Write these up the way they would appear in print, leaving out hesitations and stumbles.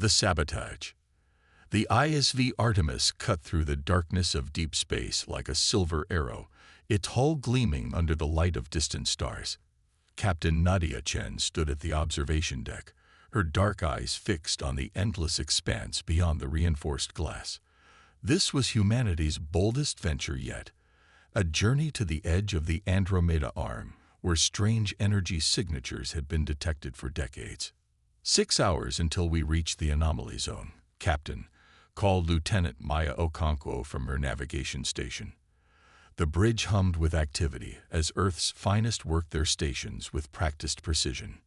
The sabotage. The ISV Artemis cut through the darkness of deep space like a silver arrow, its hull gleaming under the light of distant stars. Captain Nadia Chen stood at the observation deck, her dark eyes fixed on the endless expanse beyond the reinforced glass. This was humanity's boldest venture yet, a journey to the edge of the Andromeda Arm, where strange energy signatures had been detected for decades. 6 hours until we reached the anomaly zone, Captain, called Lieutenant Maya Okonkwo from her navigation station. The bridge hummed with activity as Earth's finest worked their stations with practiced precision.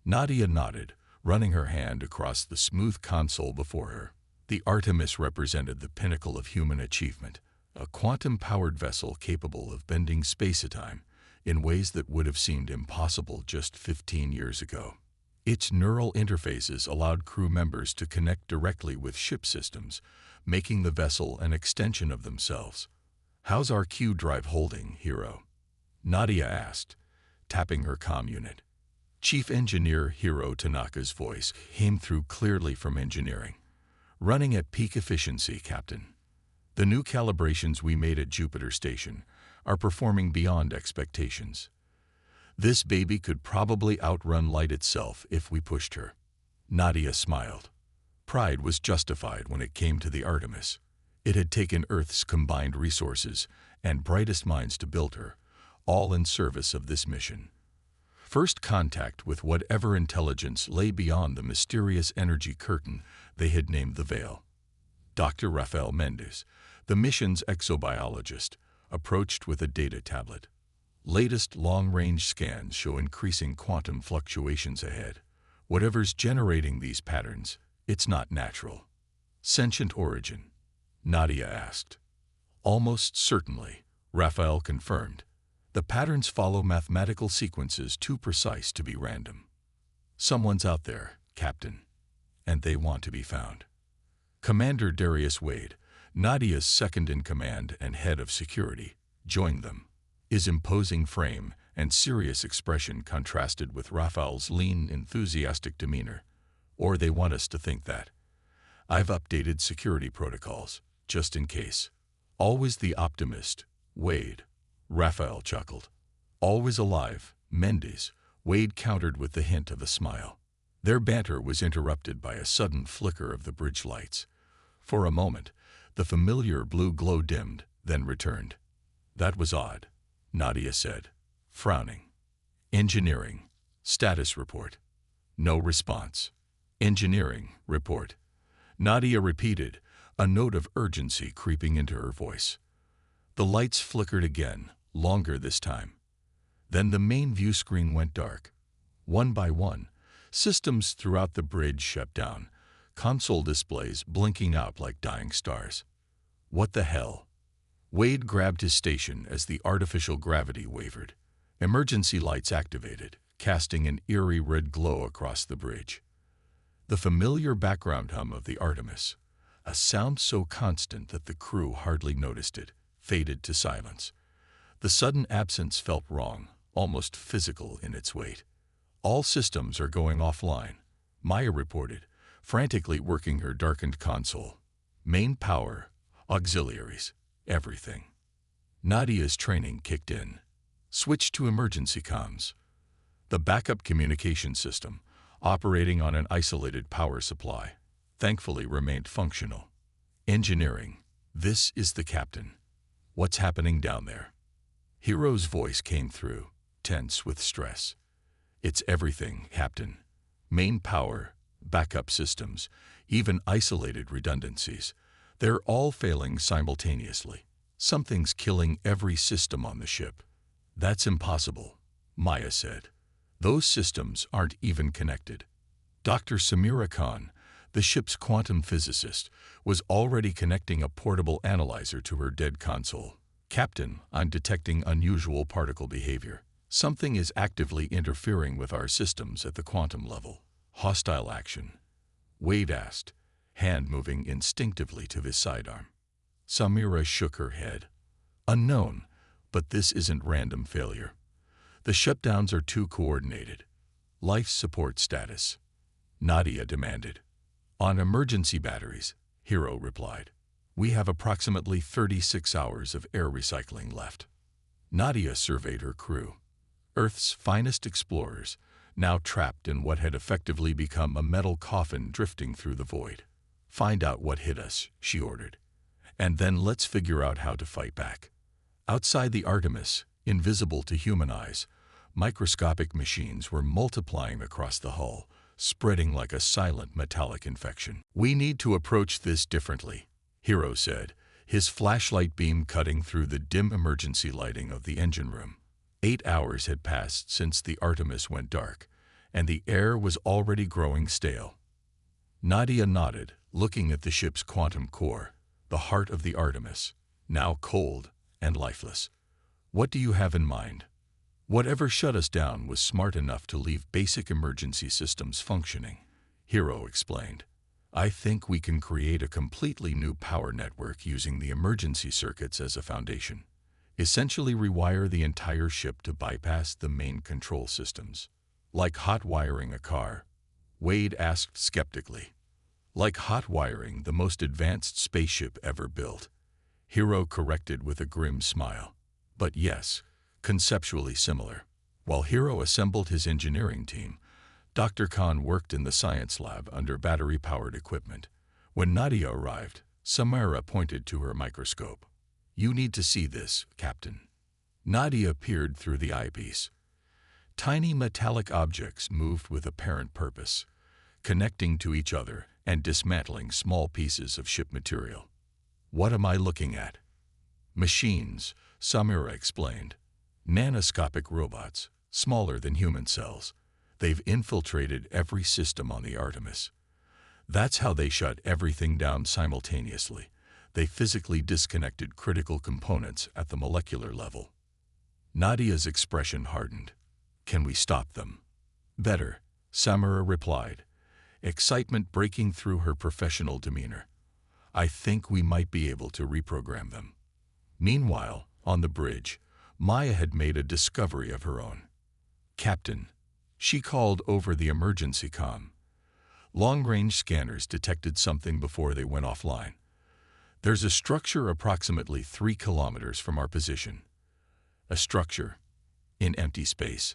Nadia nodded, running her hand across the smooth console before her. The Artemis represented the pinnacle of human achievement, a quantum-powered vessel capable of bending space-time in ways that would have seemed impossible just 15 years ago. Its neural interfaces allowed crew members to connect directly with ship systems, making the vessel an extension of themselves. "How's our Q drive holding, Hiro?" Nadia asked, tapping her comm unit. Chief Engineer Hiro Tanaka's voice came through clearly from engineering. "Running at peak efficiency, Captain. The new calibrations we made at Jupiter Station are performing beyond expectations. This baby could probably outrun light itself if we pushed her." Nadia smiled. Pride was justified when it came to the Artemis. It had taken Earth's combined resources and brightest minds to build her, all in service of this mission. First contact with whatever intelligence lay beyond the mysterious energy curtain they had named the Veil. Dr. Rafael Mendez, the mission's exobiologist, approached with a data tablet. Latest long-range scans show increasing quantum fluctuations ahead. Whatever's generating these patterns, it's not natural. "Sentient origin?" Nadia asked. "Almost certainly," Rafael confirmed. "The patterns follow mathematical sequences too precise to be random. Someone's out there, Captain, and they want to be found." Commander Darius Wade, Nadia's second-in-command and head of security, joined them. His imposing frame and serious expression contrasted with Rafael's lean, enthusiastic demeanor. "Or they want us to think that. I've updated security protocols, just in case." "Always the optimist, Wade," Rafael chuckled. "Always alive, Mendez," Wade countered with the hint of a smile. Their banter was interrupted by a sudden flicker of the bridge lights. For a moment, the familiar blue glow dimmed, then returned. "That was odd," Nadia said, frowning. "Engineering. Status report." No response. "Engineering report," Nadia repeated, a note of urgency creeping into her voice. The lights flickered again, longer this time. Then the main view screen went dark. One by one, systems throughout the bridge shut down, console displays blinking out like dying stars. "What the hell?" Wade grabbed his station as the artificial gravity wavered. Emergency lights activated, casting an eerie red glow across the bridge. The familiar background hum of the Artemis, a sound so constant that the crew hardly noticed it, faded to silence. The sudden absence felt wrong, almost physical in its weight. "All systems are going offline," Maya reported, frantically working her darkened console. "Main power, auxiliaries, everything." Nadia's training kicked in. "Switch to emergency comms." The backup communication system, operating on an isolated power supply, thankfully remained functional. "Engineering, this is the captain. What's happening down there?" Hiro's voice came through, tense with stress. "It's everything, Captain. Main power, backup systems, even isolated redundancies. They're all failing simultaneously. Something's killing every system on the ship." "That's impossible," Maya said. "Those systems aren't even connected." Dr. Samira Khan, the ship's quantum physicist, was already connecting a portable analyzer to her dead console. "Captain, I'm detecting unusual particle behavior. Something is actively interfering with our systems at the quantum level." "Hostile action?" Wade asked, hand moving instinctively to his sidearm. Samira shook her head. "Unknown, but this isn't random failure. The shutdowns are too coordinated." "Life support status," Nadia demanded. On emergency batteries, Hiro replied. We have approximately 36 hours of air recycling left. Nadia surveyed her crew. Earth's finest explorers, now trapped in what had effectively become a metal coffin drifting through the void. Find out what hit us, she ordered. And then let's figure out how to fight back. Outside the Artemis, invisible to human eyes, microscopic machines were multiplying across the hull, spreading like a silent metallic infection. We need to approach this differently, Hiro said, his flashlight beam cutting through the dim emergency lighting of the engine room. 8 hours had passed since the Artemis went dark, and the air was already growing stale. Nadia nodded, looking at the ship's quantum core, the heart of the Artemis, now cold and lifeless. What do you have in mind? Whatever shut us down was smart enough to leave basic emergency systems functioning, Hiro explained. I think we can create a completely new power network using the emergency circuits as a foundation. Essentially rewire the entire ship to bypass the main control systems. Like hot wiring a car, Wade asked skeptically. Like hot wiring the most advanced spaceship ever built, Hiro corrected with a grim smile. But yes, conceptually similar. While Hiro assembled his engineering team, Dr. Khan worked in the science lab under battery-powered equipment. When Nadia arrived, Samara pointed to her microscope. You need to see this, Captain. Nadia peered through the eyepiece. Tiny metallic objects moved with apparent purpose, connecting to each other and dismantling small pieces of ship material. What am I looking at? Machines, Samara explained. Nanoscopic robots, smaller than human cells. They've infiltrated every system on the Artemis. That's how they shut everything down simultaneously. They physically disconnected critical components at the molecular level. Nadia's expression hardened. Can we stop them? Better, Samara replied, excitement breaking through her professional demeanor. I think we might be able to reprogram them. Meanwhile, on the bridge, Maya had made a discovery of her own. Captain, she called over the emergency comm. Long-range scanners detected something before they went offline. There's a structure approximately 3 kilometers from our position. A structure? In empty space?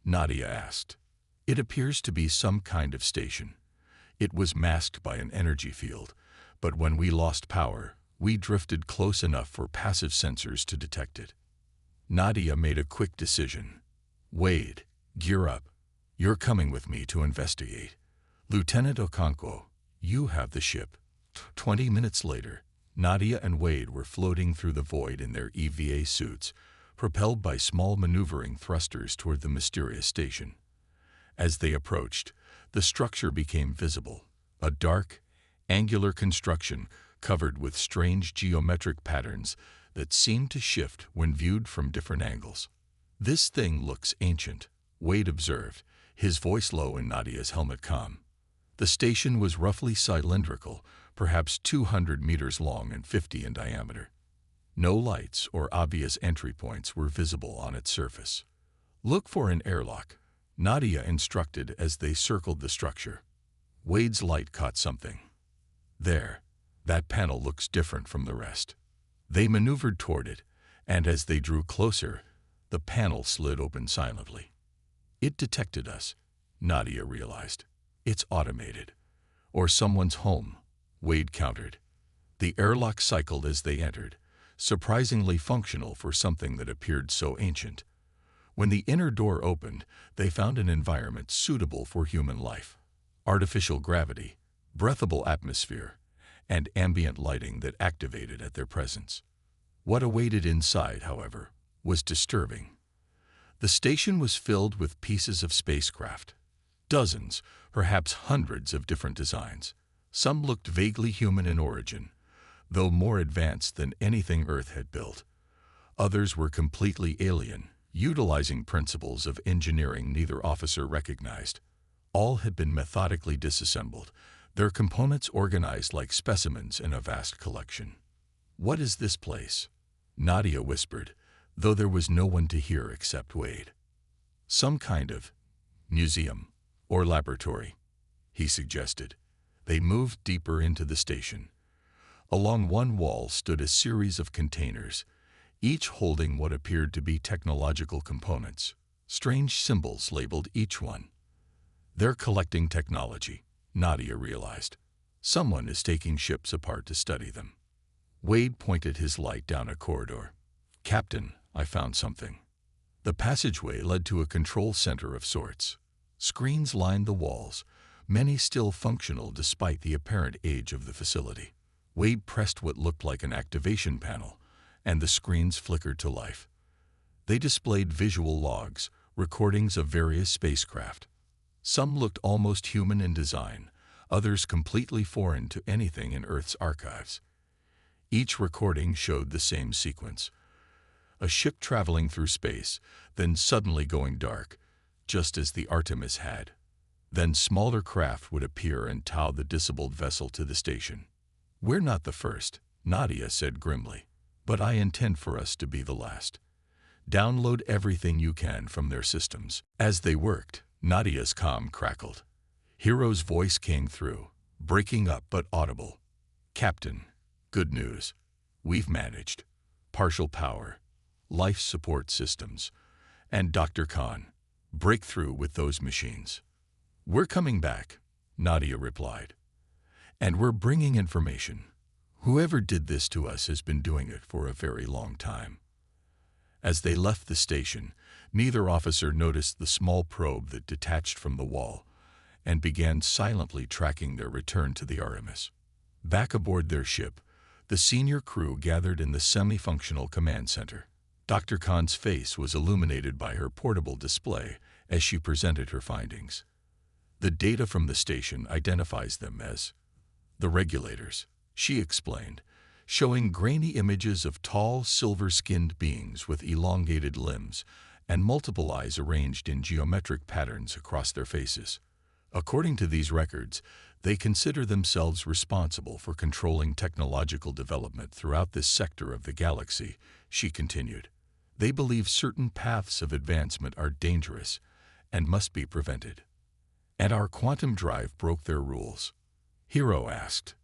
Nadia asked. It appears to be some kind of station. It was masked by an energy field, but when we lost power, we drifted close enough for passive sensors to detect it. Nadia made a quick decision. Wade, gear up. You're coming with me to investigate. Lieutenant Okonkwo, you have the ship. 20 minutes later, Nadia and Wade were floating through the void in their EVA suits, propelled by small maneuvering thrusters toward the mysterious station. As they approached, the structure became visible, a dark, angular construction covered with strange geometric patterns that seemed to shift when viewed from different angles. This thing looks ancient, Wade observed, his voice low in Nadia's helmet comm. The station was roughly cylindrical, perhaps 200 meters long and 50 in diameter. No lights or obvious entry points were visible on its surface. Look for an airlock, Nadia instructed as they circled the structure. Wade's light caught something. There, that panel looks different from the rest. They maneuvered toward it, and as they drew closer, the panel slid open silently. It detected us, Nadia realized. It's automated. Or someone's home, Wade countered. The airlock cycled as they entered, surprisingly functional for something that appeared so ancient. When the inner door opened, they found an environment suitable for human life. Artificial gravity, breathable atmosphere, and ambient lighting that activated at their presence. What awaited inside, however, was disturbing. The station was filled with pieces of spacecraft. Dozens, perhaps hundreds of different designs. Some looked vaguely human in origin, though more advanced than anything Earth had built. Others were completely alien, utilizing principles of engineering neither officer recognized. All had been methodically disassembled, their components organized like specimens in a vast collection. What is this place? Nadia whispered, though there was no one to hear except Wade. Some kind of museum or laboratory, he suggested. They moved deeper into the station. Along one wall stood a series of containers, each holding what appeared to be technological components. Strange symbols labeled each one. They're collecting technology, Nadia realized. Someone is taking ships apart to study them. Wade pointed his light down a corridor. Captain, I found something. The passageway led to a control center of sorts. Screens lined the walls, many still functional despite the apparent age of the facility. Wade pressed what looked like an activation panel, and the screens flickered to life. They displayed visual logs, recordings of various spacecraft. Some looked almost human in design, others completely foreign to anything in Earth's archives. Each recording showed the same sequence. A ship traveling through space, then suddenly going dark, just as the Artemis had. Then smaller craft would appear and tow the disabled vessel to the station. We're not the first, Nadia said grimly, but I intend for us to be the last. Download everything you can from their systems. As they worked, Nadia's comm crackled. Hero's voice came through, breaking up but audible. Captain, good news. We've managed. Partial power, life support systems, and Dr. Khan, breakthrough with those machines. We're coming back, Nadia replied. And we're bringing information. Whoever did this to us has been doing it for a very long time. As they left the station, neither officer noticed the small probe that detached from the wall and began silently tracking their return to the Artemis. Back aboard their ship, the senior crew gathered in the semi-functional command center. Dr. Khan's face was illuminated by her portable display as she presented her findings. The data from the station identifies them as the regulators, she explained, showing grainy images of tall, silver-skinned beings with elongated limbs and multiple eyes arranged in geometric patterns across their faces. According to these records, they consider themselves responsible for controlling technological development throughout this sector of the galaxy, she continued. They believe certain paths of advancement are dangerous and must be prevented. And our quantum drive broke their rules. Hero asked.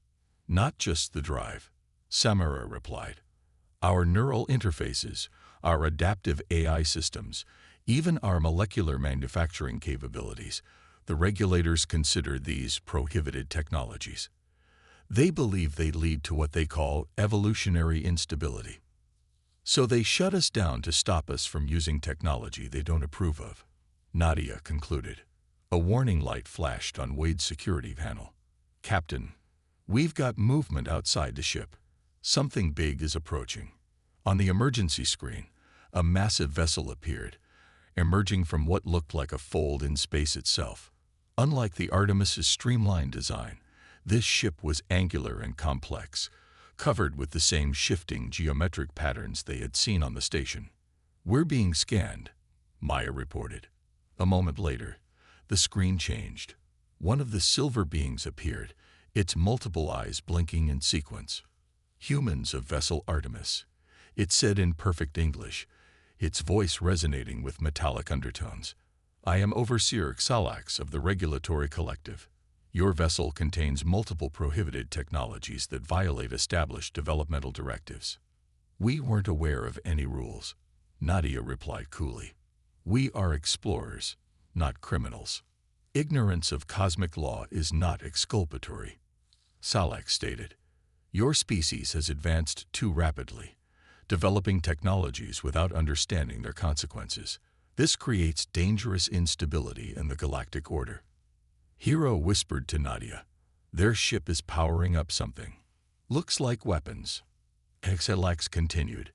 Not just the drive, Samara replied. Our neural interfaces, our adaptive AI systems, even our molecular manufacturing capabilities, the regulators consider these prohibited technologies. They believe they lead to what they call evolutionary instability. So they shut us down to stop us from using technology they don't approve of, Nadia concluded. A warning light flashed on Wade's security panel. Captain, we've got movement outside the ship. Something big is approaching. On the emergency screen, a massive vessel appeared, emerging from what looked like a fold in space itself. Unlike the Artemis's streamlined design, this ship was angular and complex, covered with the same shifting geometric patterns they had seen on the station. We're being scanned, Maya reported. A moment later, the screen changed. One of the silver beings appeared, its multiple eyes blinking in sequence. Humans of vessel Artemis, it said in perfect English, its voice resonating with metallic undertones. I am Overseer Xalax of the Regulatory Collective. Your vessel contains multiple prohibited technologies that violate established developmental directives. We weren't aware of any rules, Nadia replied coolly. We are explorers, not criminals. Ignorance of cosmic law is not exculpatory, Xalax stated. Your species has advanced too rapidly, developing technologies without understanding their consequences. This creates dangerous instability in the galactic order. Hero whispered to Nadia. Their ship is powering up something. Looks like weapons. Xalax continued.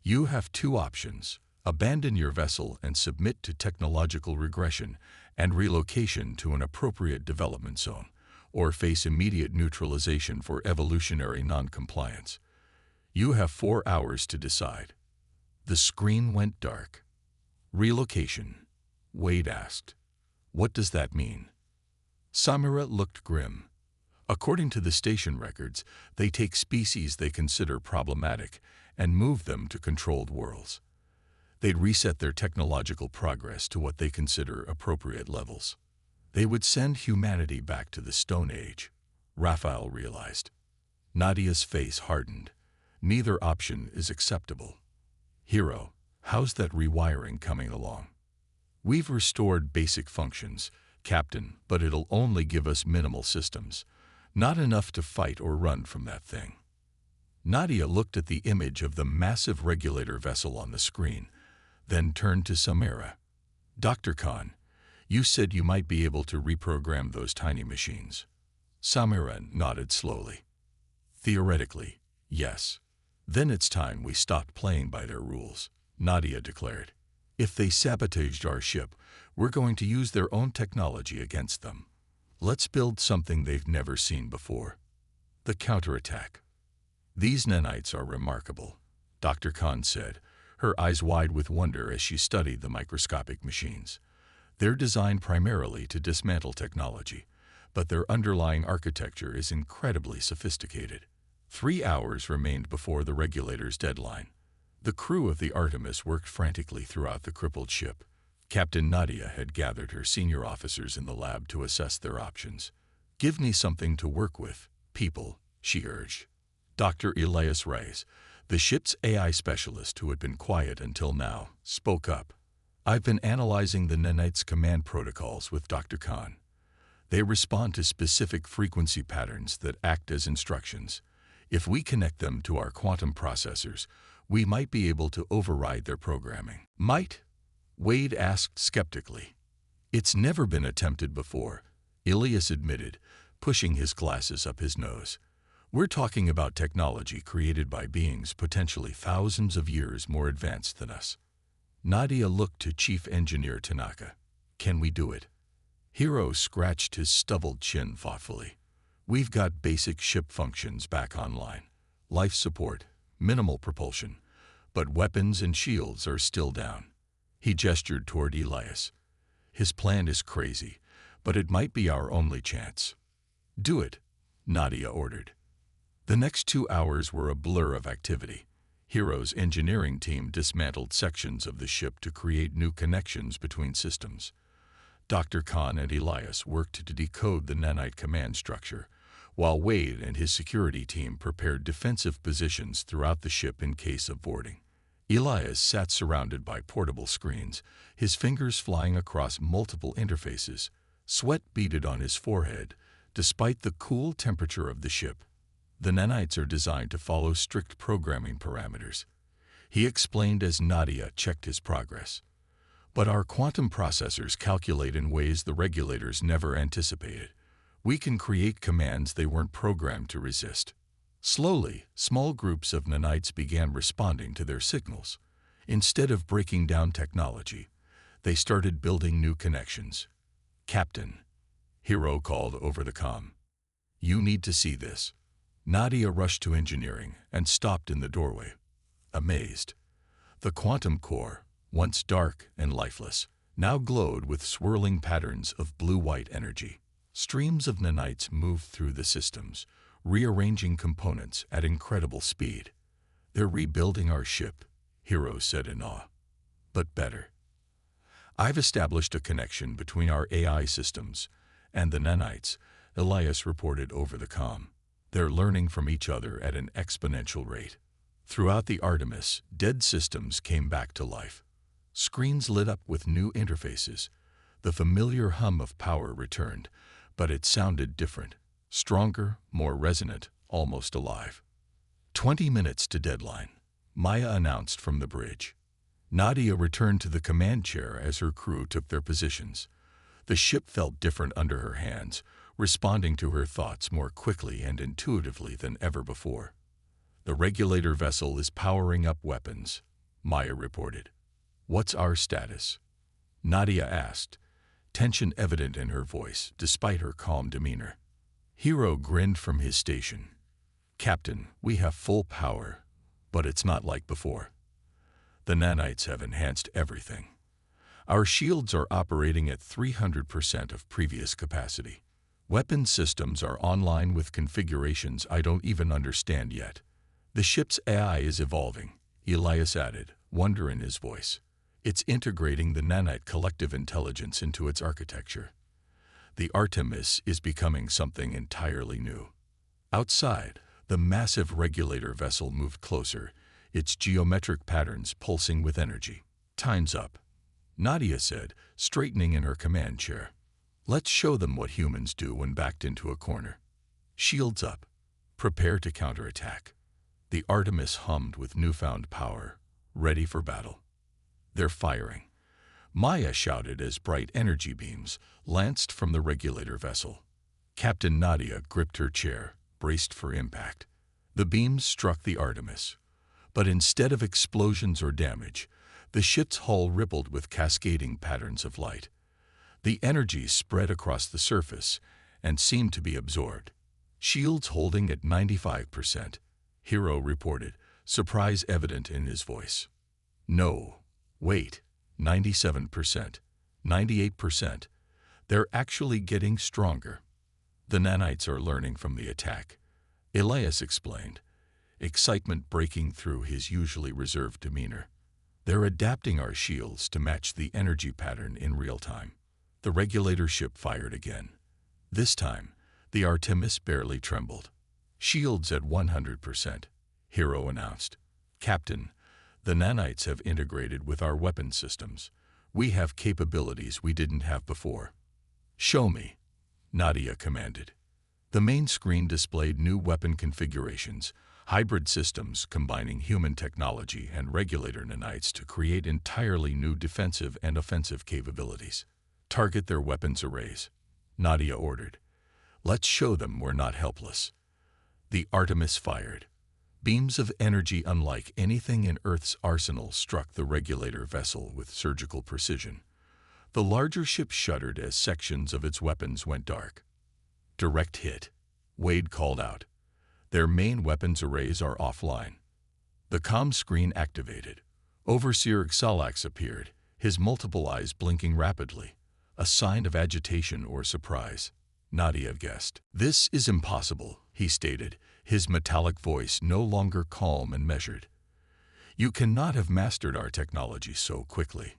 You have two options. Abandon your vessel and submit to technological regression and relocation to an appropriate development zone, or face immediate neutralization for evolutionary non-compliance. You have 4 hours to decide. The screen went dark. Relocation, Wade asked. What does that mean? Samara looked grim. According to the station records, they take species they consider problematic and move them to controlled worlds. They'd reset their technological progress to what they consider appropriate levels. They would send humanity back to the Stone Age. Raphael realized. Nadia's face hardened. Neither option is acceptable. Hero, how's that rewiring coming along? We've restored basic functions, Captain, but it'll only give us minimal systems. Not enough to fight or run from that thing. Nadia looked at the image of the massive regulator vessel on the screen, then turned to Samara. Dr. Khan, you said you might be able to reprogram those tiny machines. Samara nodded slowly. Theoretically, yes. Then it's time we stopped playing by their rules, Nadia declared. If they sabotaged our ship, we're going to use their own technology against them. Let's build something they've never seen before. The counterattack. These nanites are remarkable, Dr. Khan said, her eyes wide with wonder as she studied the microscopic machines. They're designed primarily to dismantle technology, but their underlying architecture is incredibly sophisticated. 3 hours remained before the regulator's deadline. The crew of the Artemis worked frantically throughout the crippled ship. Captain Nadia had gathered her senior officers in the lab to assess their options. Give me something to work with, people, she urged. Dr. Elias Reyes, the ship's AI specialist who had been quiet until now, spoke up. I've been analyzing the nanites' command protocols with Dr. Khan. They respond to specific frequency patterns that act as instructions. If we connect them to our quantum processors, we might be able to override their programming. Might? Wade asked skeptically. It's never been attempted before, Elias admitted, pushing his glasses up his nose. We're talking about technology created by beings potentially thousands of years more advanced than us. Nadia looked to Chief Engineer Tanaka. Can we do it? Hiro scratched his stubbled chin thoughtfully. We've got basic ship functions back online. Life support, minimal propulsion, but weapons and shields are still down. He gestured toward Elias. His plan is crazy, but it might be our only chance. Do it, Nadia ordered. The next 2 hours were a blur of activity. Hiro's engineering team dismantled sections of the ship to create new connections between systems. Dr. Khan and Elias worked to decode the nanite command structure, while Wade and his security team prepared defensive positions throughout the ship in case of boarding. Elias sat surrounded by portable screens, his fingers flying across multiple interfaces. Sweat beaded on his forehead, despite the cool temperature of the ship. The nanites are designed to follow strict programming parameters, he explained as Nadia checked his progress. But our quantum processors calculate in ways the regulators never anticipated. We can create commands they weren't programmed to resist. Slowly, small groups of nanites began responding to their signals. Instead of breaking down technology, they started building new connections. Captain, Hiro called over the comm. You need to see this. Nadia rushed to engineering and stopped in the doorway, amazed. The quantum core, once dark and lifeless, now glowed with swirling patterns of blue-white energy. Streams of nanites moved through the systems, rearranging components at incredible speed. They're rebuilding our ship, Hiro said in awe. But better. I've established a connection between our AI systems and the nanites, Elias reported over the comm. They're learning from each other at an exponential rate. Throughout the Artemis, dead systems came back to life. Screens lit up with new interfaces. The familiar hum of power returned, but it sounded different, stronger, more resonant, almost alive. 20 minutes to deadline, Maya announced from the bridge. Nadia returned to the command chair as her crew took their positions. The ship felt different under her hands, responding to her thoughts more quickly and intuitively than ever before. The regulator vessel is powering up weapons, Maya reported. What's our status? Nadia asked, tension evident in her voice despite her calm demeanor. Hiro grinned from his station. Captain, we have full power, but it's not like before. The nanites have enhanced everything. Our shields are operating at 300% of previous capacity. Weapon systems are online with configurations I don't even understand yet. The ship's AI is evolving, Elias added, wonder in his voice. It's integrating the nanite collective intelligence into its architecture. The Artemis is becoming something entirely new. Outside, the massive regulator vessel moved closer, its geometric patterns pulsing with energy. "Time's up," Nadia said, straightening in her command chair. "Let's show them what humans do when backed into a corner. Shields up. Prepare to counterattack." The Artemis hummed with newfound power, ready for battle. "They're firing," Maya shouted as bright energy beams lanced from the regulator vessel. Captain Nadia gripped her chair, braced for impact. The beams struck the Artemis, but instead of explosions or damage, the ship's hull rippled with cascading patterns of light. The energy spread across the surface and seemed to be absorbed. "Shields holding at 95%, Hero reported, surprise evident in his voice. "No, wait, 97%, 98%. They're actually getting stronger. The nanites are learning from the attack," Elias explained, excitement breaking through his usually reserved demeanor. "They're adapting our shields to match the energy pattern in real time." The regulator ship fired again. This time, the Artemis barely trembled. "Shields at 100%, Hero announced. "Captain, the nanites have integrated with our weapon systems. We have capabilities we didn't have before." "Show me," Nadia commanded. The main screen displayed new weapon configurations, hybrid systems combining human technology and regulator nanites to create entirely new defensive and offensive capabilities. "Target their weapons arrays," Nadia ordered. "Let's show them we're not helpless." The Artemis fired. Beams of energy unlike anything in Earth's arsenal struck the regulator vessel with surgical precision. The larger ship shuddered as sections of its weapons went dark. "Direct hit," Wade called out. "Their main weapons arrays are offline." The comm screen activated. Overseer Xalax appeared, his multiple eyes blinking rapidly, a sign of agitation or surprise, Nadia guessed. "This is impossible," he stated, his metallic voice no longer calm and measured. "You cannot have mastered our technology so quickly."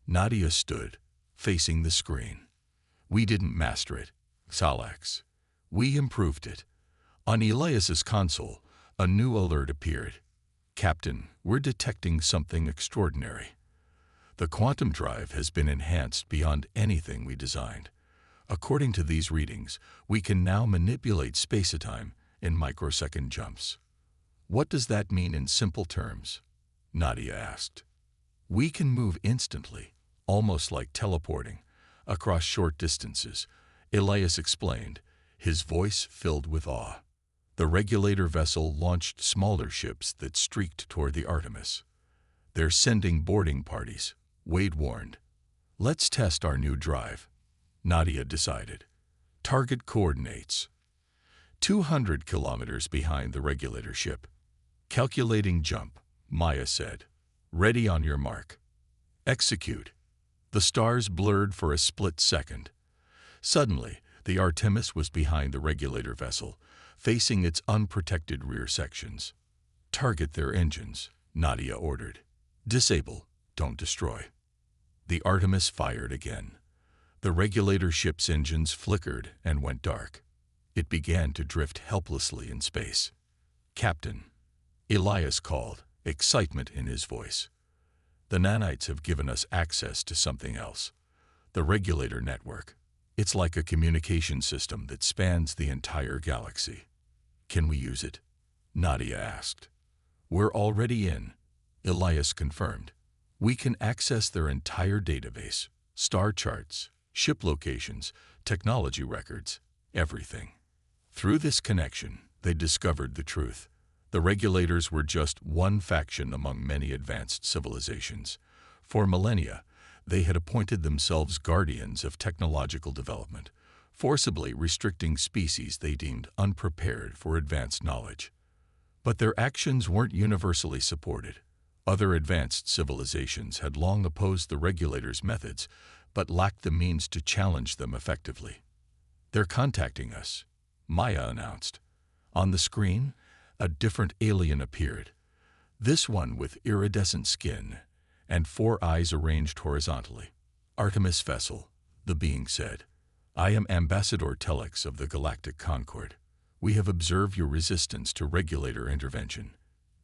Nadia stood, facing the screen. "We didn't master it, Xalax. We improved it." On Elias's console, a new alert appeared. "Captain, we're detecting something extraordinary. The quantum drive has been enhanced beyond anything we designed. According to these readings, we can now manipulate space-time in microsecond jumps." "What does that mean in simple terms?" Nadia asked. "We can move instantly, almost like teleporting, across short distances," Elias explained, his voice filled with awe. The regulator vessel launched smaller ships that streaked toward the Artemis. "They're sending boarding parties," Wade warned. "Let's test our new drive," Nadia decided. "Target coordinates." 200 kilometers behind the regulator ship. "Calculating jump," Maya said. "Ready on your mark. Execute." The stars blurred for a split second. Suddenly, the Artemis was behind the regulator vessel, facing its unprotected rear sections. "Target their engines," Nadia ordered. "Disable, don't destroy." The Artemis fired again. The regulator ship's engines flickered and went dark. It began to drift helplessly in space. "Captain," Elias called, excitement in his voice. "The nanites have given us access to something else. The regulator network. It's like a communication system that spans the entire galaxy." "Can we use it?" Nadia asked. "We're already in," Elias confirmed. "We can access their entire database, star charts, ship locations, technology records, everything." Through this connection, they discovered the truth. The regulators were just one faction among many advanced civilizations. For millennia, they had appointed themselves guardians of technological development, forcibly restricting species they deemed unprepared for advanced knowledge. But their actions weren't universally supported. Other advanced civilizations had long opposed the regulators' methods, but lacked the means to challenge them effectively. "They're contacting us," Maya announced. On the screen, a different alien appeared, this one with iridescent skin and 4 eyes arranged horizontally. "Artemis vessel," the being said. I am Ambassador Telex of the Galactic Concord. We have observed your resistance to regulator intervention.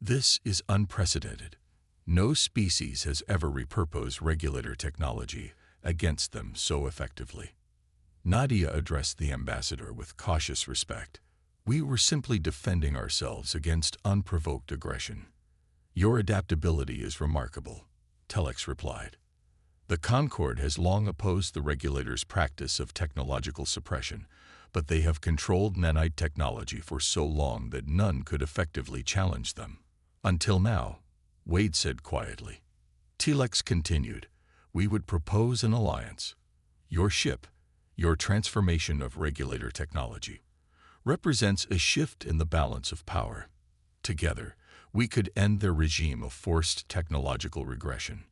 This is unprecedented. No species has ever repurposed regulator technology against them so effectively. Nadia addressed the ambassador with cautious respect. We were simply defending ourselves against unprovoked aggression. Your adaptability is remarkable, Telex replied. The Concord has long opposed the regulators' practice of technological suppression, but they have controlled nanite technology for so long that none could effectively challenge them. Until now, Wade said quietly. Telex continued, we would propose an alliance. Your ship, your transformation of regulator technology, represents a shift in the balance of power. Together, we could end their regime of forced technological regression.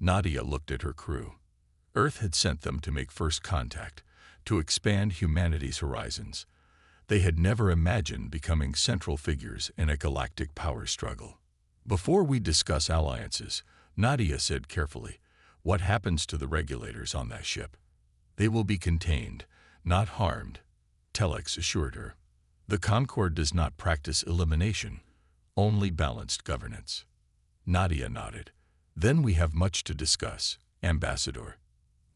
Nadia looked at her crew. Earth had sent them to make first contact, to expand humanity's horizons. They had never imagined becoming central figures in a galactic power struggle. Before we discuss alliances, Nadia said carefully, what happens to the regulators on that ship? They will be contained, not harmed, Telex assured her. The Concord does not practice elimination, only balanced governance. Nadia nodded. Then we have much to discuss, Ambassador.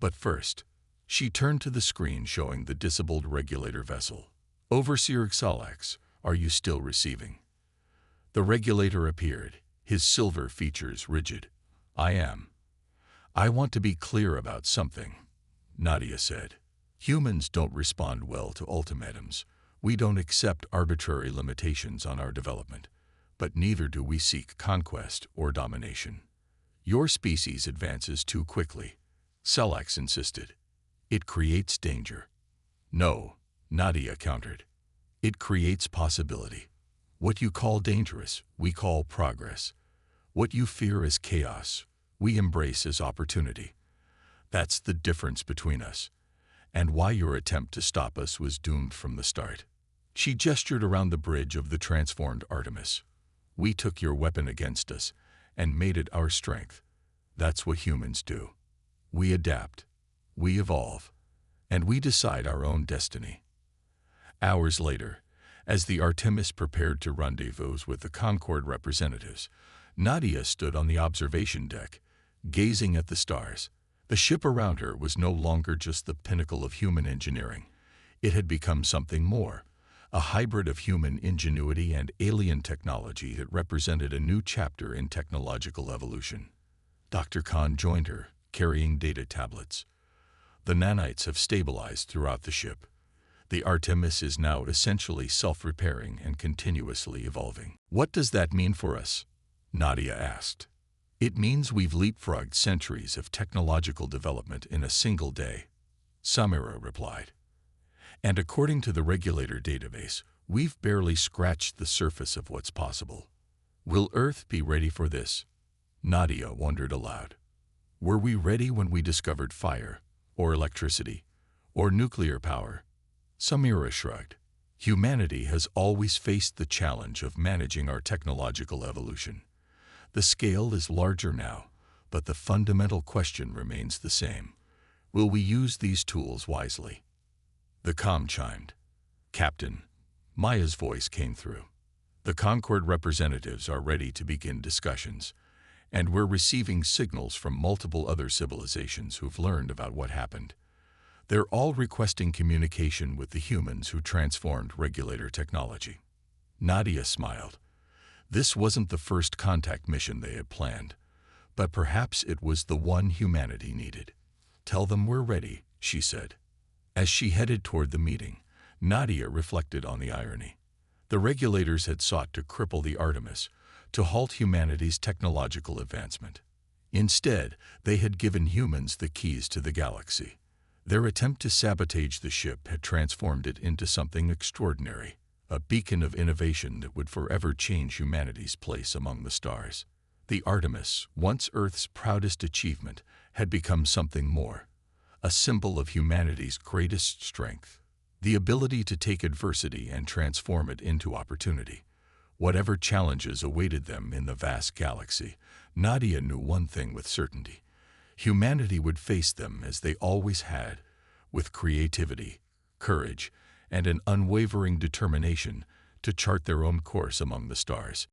But first, she turned to the screen showing the disabled regulator vessel. Overseer Xalax, are you still receiving? The regulator appeared, his silver features rigid. I am. I want to be clear about something, Nadia said. Humans don't respond well to ultimatums. We don't accept arbitrary limitations on our development, but neither do we seek conquest or domination. Your species advances too quickly, Xalax insisted. It creates danger. No, Nadia countered. It creates possibility. What you call dangerous, we call progress. What you fear as chaos, we embrace as opportunity. That's the difference between us, and why your attempt to stop us was doomed from the start. She gestured around the bridge of the transformed Artemis. We took your weapon against us and made it our strength. That's what humans do. We adapt, we evolve, and we decide our own destiny. Hours later, as the Artemis prepared to rendezvous with the Concord representatives, Nadia stood on the observation deck, gazing at the stars. The ship around her was no longer just the pinnacle of human engineering. It had become something more, a hybrid of human ingenuity and alien technology that represented a new chapter in technological evolution. Dr. Khan joined her, carrying data tablets. The nanites have stabilized throughout the ship. The Artemis is now essentially self-repairing and continuously evolving. What does that mean for us? Nadia asked. It means we've leapfrogged centuries of technological development in a single day, Samira replied. And according to the regulator database, we've barely scratched the surface of what's possible. Will Earth be ready for this? Nadia wondered aloud. Were we ready when we discovered fire, or electricity, or nuclear power? Samira shrugged. Humanity has always faced the challenge of managing our technological evolution. The scale is larger now, but the fundamental question remains the same. Will we use these tools wisely? The comm chimed. Captain, Maya's voice came through. The Concord representatives are ready to begin discussions, and we're receiving signals from multiple other civilizations who've learned about what happened. They're all requesting communication with the humans who transformed regulator technology. Nadia smiled. This wasn't the first contact mission they had planned, but perhaps it was the one humanity needed. Tell them we're ready, she said. As she headed toward the meeting, Nadia reflected on the irony. The regulators had sought to cripple the Artemis, to halt humanity's technological advancement. Instead, they had given humans the keys to the galaxy. Their attempt to sabotage the ship had transformed it into something extraordinary, a beacon of innovation that would forever change humanity's place among the stars. The Artemis, once Earth's proudest achievement, had become something more, a symbol of humanity's greatest strength, the ability to take adversity and transform it into opportunity. Whatever challenges awaited them in the vast galaxy, Nadia knew one thing with certainty. Humanity would face them as they always had, with creativity, courage, and an unwavering determination to chart their own course among the stars.